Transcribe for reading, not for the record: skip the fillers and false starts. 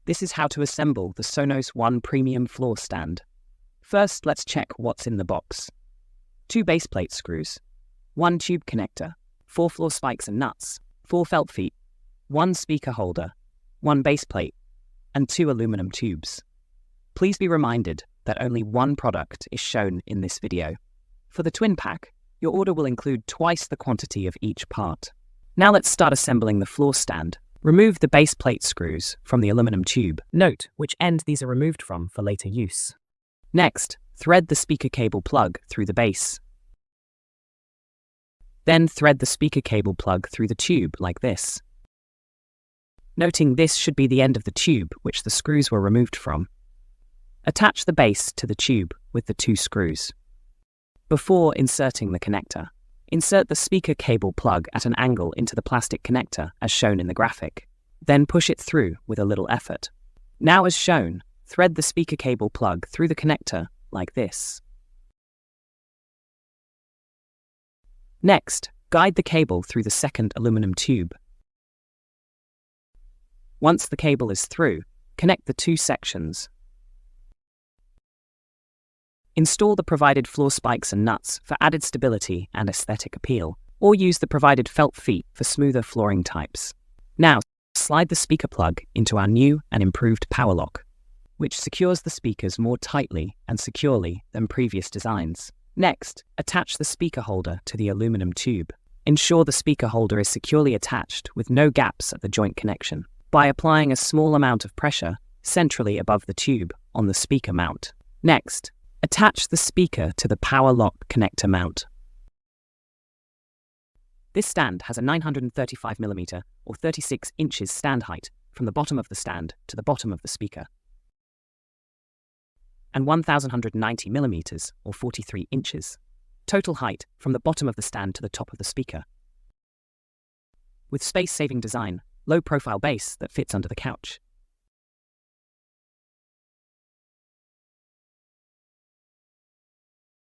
This is how to assemble the SONOS ONE Premium Floor Stand. First, let's check what's in the box. 2 base plate screws, 1 tube connector, 4 floor spikes and nuts, 4 felt feet, 1 speaker holder, 1 base plate, and 2 aluminum tubes. Please be reminded that only one product is shown in this video. For the twin pack, your order will include twice the quantity of each part. Now let's start assembling the floor stand. Remove the base plate screws from the aluminum tube. Note which end these are removed from for later use. Next, thread the speaker cable plug through the base. Then thread the speaker cable plug through the tube like this. Noting this should be the end of the tube which the screws were removed from. Attach the base to the tube with the 2 screws. Before inserting the connector, insert the speaker cable plug at an angle into the plastic connector as shown in the graphic. Then push it through with a little effort. Now as shown, thread the speaker cable plug through the connector like this. Next, guide the cable through the second aluminum tube. Once the cable is through, connect the 2 sections. Install the provided floor spikes and nuts for added stability and aesthetic appeal, or use the provided felt feet for smoother flooring types. Now, slide the speaker plug into our new and improved power lock, which secures the speakers more tightly and securely than previous designs. Next, attach the speaker holder to the aluminum tube. Ensure the speaker holder is securely attached with no gaps at the joint connection by applying a small amount of pressure centrally above the tube on the speaker mount. Next, attach the speaker to the power lock connector mount. This stand has a 935mm or 36 inches stand height from the bottom of the stand to the bottom of the speaker, and 1190mm or 43 inches total height from the bottom of the stand to the top of the speaker. With space-saving design, low-profile base that fits under the couch,